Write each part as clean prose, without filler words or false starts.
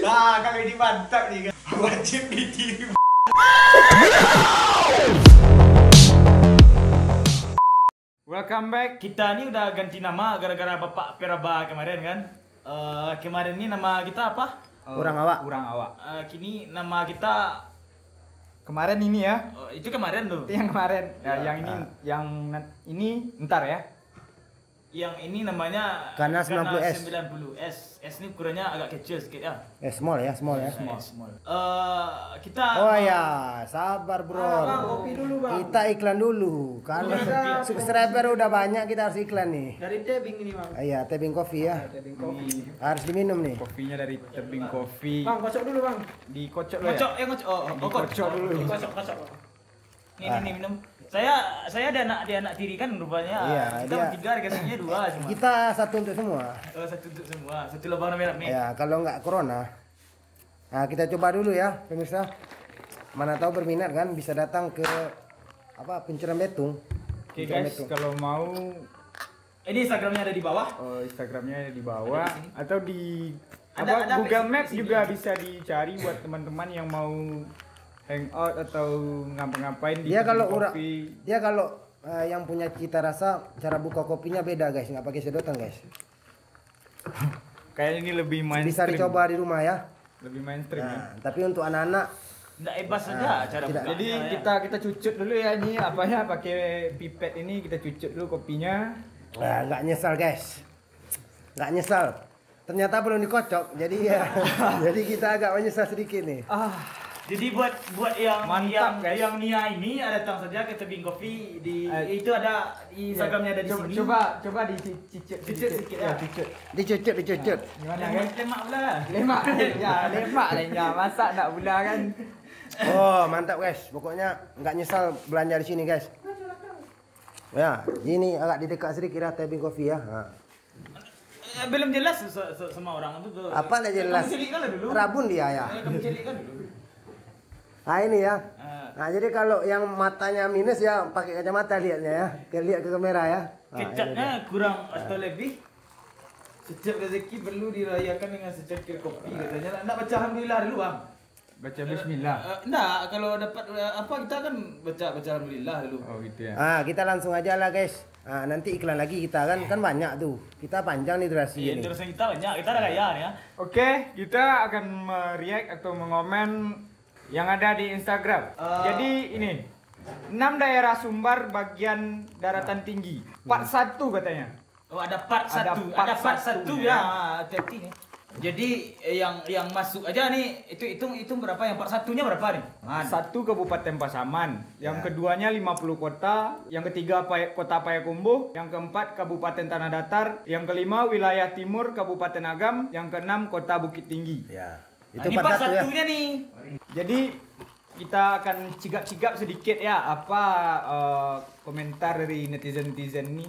Kalau ini mantap nih kan. Wajib ditiru. Welcome back. Kita ini udah ganti nama gara-gara Bapak Peraba kemarin kan. Kemarin ini nama kita apa? Urang awak. Kini nama kita Kemarin ini ya. itu kemarin tuh. Itu yang kemarin. Ya, Ya. yang ini ntar ya. Yang ini namanya Karena 90S. 90S. S ini ukurannya agak kecil sedikit ya. Small ya. Small. Kita Oh ya, sabar bro. Bang, kopi dulu, Bang. Kita iklan dulu. Kalau subscriber udah banyak kita harus iklan nih. Dari tebing ini, Bang. Iya, tebing kopi ya. Tebing kopi. Harus diminum nih. Kopinya dari tebing kopi. Bang, kocok dulu bang. Dikocok dulu Ngocok, ya. ngocok. Dikocok dulu. Kocok. Ini minum. Saya ada anak tiri kan rupanya. Iya, Kita dia- bertiga dikasihnya 2 cuma. Kita satu untuk semua. Satu untuk semua. Satu lubang merah nih. Ya, kalau nggak corona. Nah, kita coba dulu ya, pemirsa. Mana tahu berminat kan bisa datang ke Pencurian Betung. Oke Pencurian guys, Betung. kalau mau Ini Instagramnya ada di bawah. Instagramnya ada di bawah atau di Ada Google Facebook Maps di sini. juga bisa dicari buat teman-teman yang mau hangout atau ngapa-ngapain di Dia tebing kalau kopi. Dia kalau yang punya cita rasa cara buka kopinya beda guys, nggak pakai sedotan guys. Kayak ini lebih Bisa mainstream. dicoba di rumah ya. Lebih mainstream ya. Nah, tapi untuk anak-anak Nggak bebas saja cara tidak. bukanya, Jadi ya. kita cucut dulu ya ini apanya pakai pipet ini kita cucut dulu kopinya. nggak nyesal guys, nggak nyesal. Ternyata belum dikocok, jadi ya, jadi kita agak menyesal sedikit nih. Jadi buat yang Mantap, guys. yang Nia ini datang saja ke tebing kopi di itu ada di Instagramnya ada di sini. Coba dicicit sedikit ya. Cucut. Dicucut. Gimana guys? Lemak pula. Lemak lah masa nak pula kan. Oh mantap guys, pokoknya nggak nyesal belanja di sini guys. Ya, ini agak di dekat sedikit lah tebing kopi ya. Nah. Belum jelas sama orang itu tuh. Apa nggak jelas? Kamu celikkan lah dulu. Rabun dia ya. Kamu celikkan dulu. Nah ini ya. Ah. Nah jadi kalau yang matanya minus ya pakai kacamata lihatnya ya. Lihat ke kamera ya. Nah, ini dia. Kecapnya kurang atau lebih. Setiap rezeki perlu dirayakan dengan secangkir kopi katanya. Nak baca alhamdulillah dulu bang. Baca bismillah. Enggak, kalau dapat apa kita kan baca alhamdulillah dulu. Oh gitu ya. Ah, kita langsung aja lah guys. Ah, nanti iklan lagi kita kan banyak tuh. Kita panjang nih durasi Iya, ini. terusan kita banyak, kita ada gaya nih ya. Oke, kita akan react atau mengomen yang ada di Instagram. Jadi ini 6 daerah sumber bagian daratan tinggi. Part 1 katanya. Oh, ada part 1. part Ada part satu 1 ya. Hati-hati nih. Jadi yang masuk aja nih itu berapa yang part 1-nya berapa nih? Satu Kabupaten Pasaman, yang Ya. keduanya 50 kota, yang ketiga Kota Payakumbuh, yang keempat Kabupaten Tanah Datar, yang kelima wilayah timur Kabupaten Agam, yang keenam Kota Bukit Tinggi. Ya. Itu Itu ini part part 1 ya. 1-nya nih. Jadi kita akan cigap-cigap sedikit ya apa komentar dari netizen-netizen ini.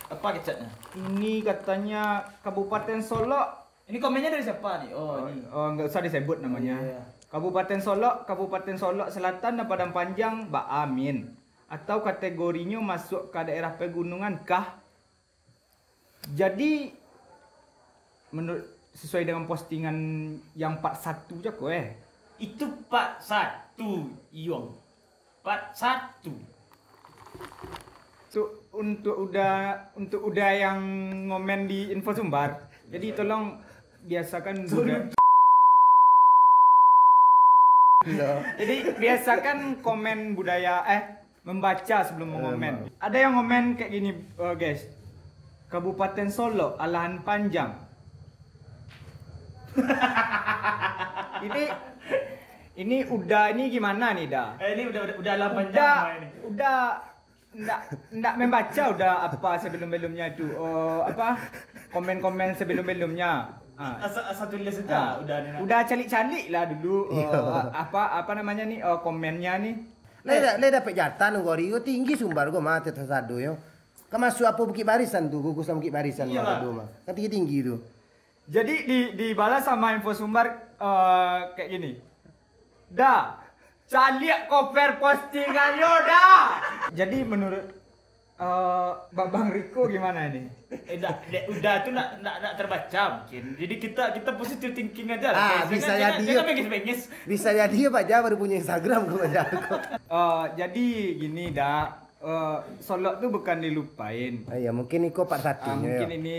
Apa kecatnya? Ini katanya Kabupaten Solok. Ini komennya dari siapa nih? Oh, ini. Nggak usah disebut namanya. Oh, iya. Kabupaten Solok Selatan dan Padang Panjang, Mbak Amin. Atau kategorinya masuk ke daerah pegunungan kah? Jadi menurut sesuai dengan postingan yang part 1 aja kok Itu part 1, Iong. Part 1. Untuk udah yang ngomen di info sumbar. Jadi tolong biasakan Jadi biasakan komen budaya membaca sebelum mengomen. Ada yang ngomen kayak gini guys. Kabupaten Solok, Alahan Panjang. ini gimana nih dah? Ini udah 8 jam ini. Nggak membaca udah apa sebelum-belumnya itu komen-komen sebelumnya Asal tulis saja udah calik-calik lah dulu apa namanya nih komennya nih Le dapat jatah nggori yo tinggi sumbar gua mah tetes sadu yo. Kan masuk apa Bukit Barisan tuh, gugusan Bukit Barisan Iya, mah mah. Kan tinggi tuh. jadi dibalas sama info sumber kayak gini dah caliak koper postingan yo dah. Jadi menurut Bang Riko gimana nih? Udah itu nak terbaca mungkin. Jadi kita positive thinking aja lah. Bisa jadi. Jangan bengis-bengis. Bisa jadi ya Pak Ja baru punya Instagram kok Pak Ja. Jadi gini dah. Solok tuh bukan dilupain. Ya mungkin Iko part 1-nya. Mungkin ya. ini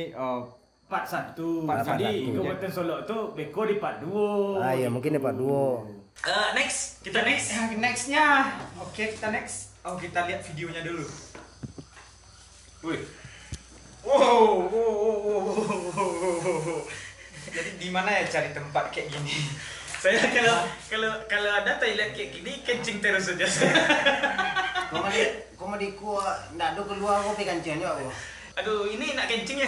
Part 1. Part Jadi satu. Kabupaten Solok tuh Beko di part 2. Ya mungkin di part 2. Next. Kita next. Nextnya. Oke, kita next. Kita lihat videonya dulu. Wih. Wow. Jadi di mana ya cari tempat kayak gini? Saya kalau ada toilet kayak gini kencing terus saja. Kau di ku ndak do keluar kau pegang kencingnya aku. Aduh, ini nak kencingnya.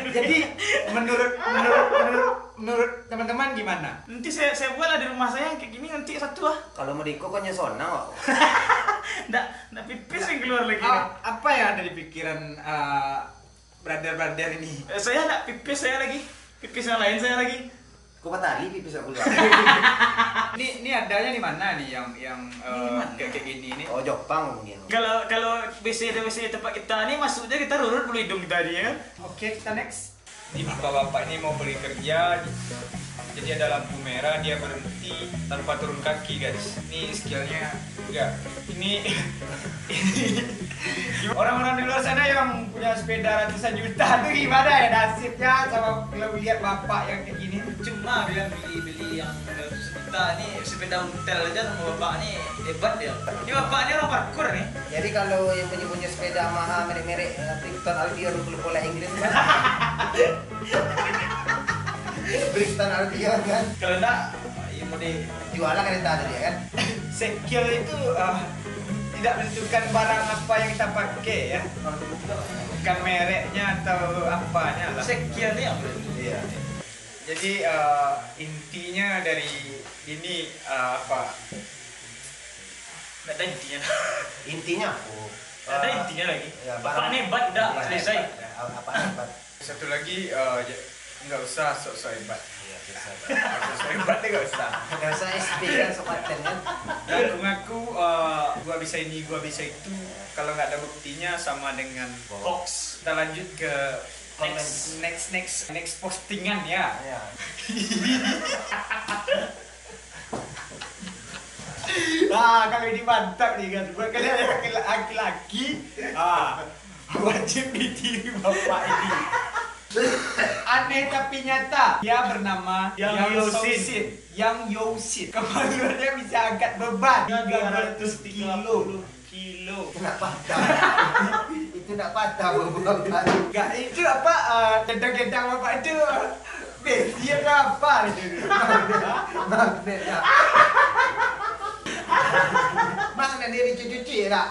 Jadi menurut teman-teman gimana? Nanti saya buatlah di rumah saya yang kayak gini nanti satu ah. Kalau mau kau kan nyesona kok. Ndak pipis yang keluar lagi. Apa yang ada di pikiran brother ini? Saya ndak pipis saya lagi. Pipis yang lain saya lagi. Kau patali pipis aku keluar. Ini adanya di mana nih yang kayak gini ini? Oh Jepang mungkin. Kalau WC tempat kita nih masuknya kita rurut bulu hidung kita dia kan. Oke, kita next. Ini bapak ini mau beli kerja, jadi ada lampu merah, dia berhenti tanpa turun kaki guys. Ini skillnya enggak. Ini orang-orang di luar sana yang punya sepeda ratusan juta tuh gimana ya nasibnya sama kalau lihat bapak yang kayak gini? Cuma bilang beli yang 100 juta nih sepeda hotel aja sama bapak nih hebat dia. Ini bapak ini orang parkour nih. Jadi kalau yang punya sepeda mahal merek-merek Brixton Albion belum bola Inggris kan? Brixton Albion kan? Kalau enggak ya mau Jualan kereta tadi kan? Skill itu tidak menentukan barang apa yang kita pakai ya, bukan mereknya atau apanya lah. sekian nih yang Iya. Jadi intinya dari ini apa? nggak ada intinya. Intinya aku. Nggak ada intinya lagi. Ya, Bapak nih hebat udah Ya, selesai. Apa hebat? Satu lagi nggak usah sok-sok hebat. Iya, selesai. Sok hebat deh nggak usah. Enggak usah SP kan sopaten kan? Ngaku gua bisa ini, gua bisa itu. Kalau nggak ada buktinya sama dengan hoax. Kita lanjut ke next postingan ya. Iya. Kalau ini mantap nih kan, buat kalian yang laki-laki, wajib ditiru bapak ini. Aneh tapi nyata, dia bernama Yang Yosin. Yang Yosin. Kemaluannya bisa angkat beban 330 kilo. Itu nak patah. Itu nak patah bapak. Enggak, itu apa? Gedang-gedang bapak itu. Dia apa itu? Magnet ya. Magnet dia dicuci ya kak?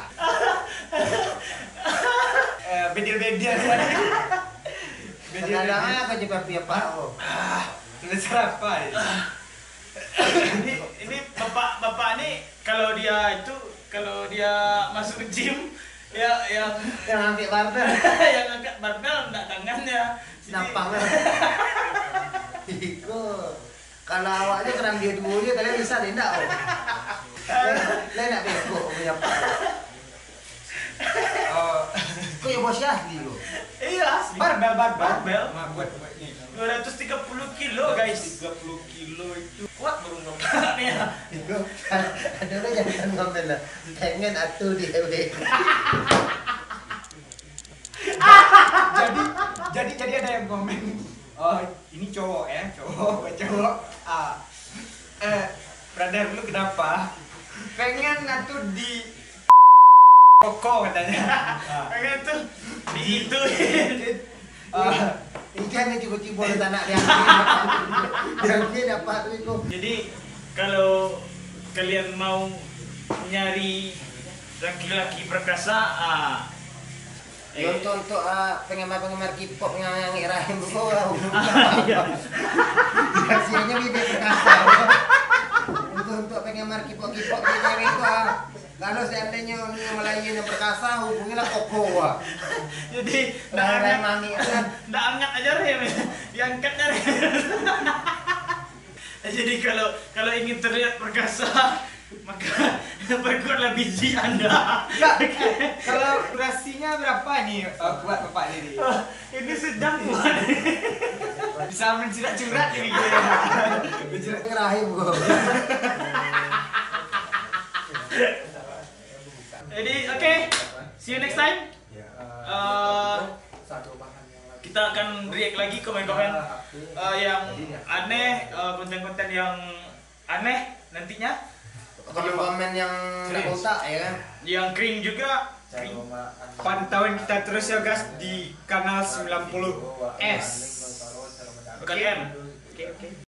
Bedil-bedil. Kadang-kadang aku juga piapa. Tulis apa ini? Ini bapak ini kalau dia masuk ke gym yang Yang ambil barbel. yang angkat barbel enggak tangannya. Nampang lah. Iko. Kalau awaknya kerang dia dulu dia kalian bisa tidak oh. Lain nak beko punya apa? Kau ya bos ya gitu. Iya, Barbel. Barbel. Buat ini. 230 kilo guys. 30 kilo itu. Kuat burung bapak nih ya. Iko. Ada orang jangan ngomel lah. Pengen atuh di EW. Jadi ada yang komen. Oh, ini cowok ya, cowok. Brother lu kenapa? Pengen atuh di koko katanya. Pengen tuh di itu. Ikan yang cibo-cibo di tanah dia. Dia dapat itu. Jadi kalau kalian mau nyari laki-laki perkasa, Untuk penggemar K-pop yang Rahim kau. Rahasianya bibir perkasa. Untuk penggemar K-pop di cewek itu kalau seandainya Melayu yang perkasa hubungilah Koko. jadi Rai mami kan. nggak angkat aja Rem, diangkatnya Rem. Jadi kalau ingin terlihat perkasa maka Perkuatlah biji Anda. Kalau durasinya berapa nih buat Bapak ini? Ini sedang buat. Bisa mencurat-curat ini gitu ya. Rahim gua. Jadi oke, see you next time. Kita akan react lagi komen-komen yang aneh, konten-konten yang aneh nantinya. Komen yang otak ya kan. Yang kering juga. Pantauin kita terus ya guys di kanal 90S. Bukan M. Oke.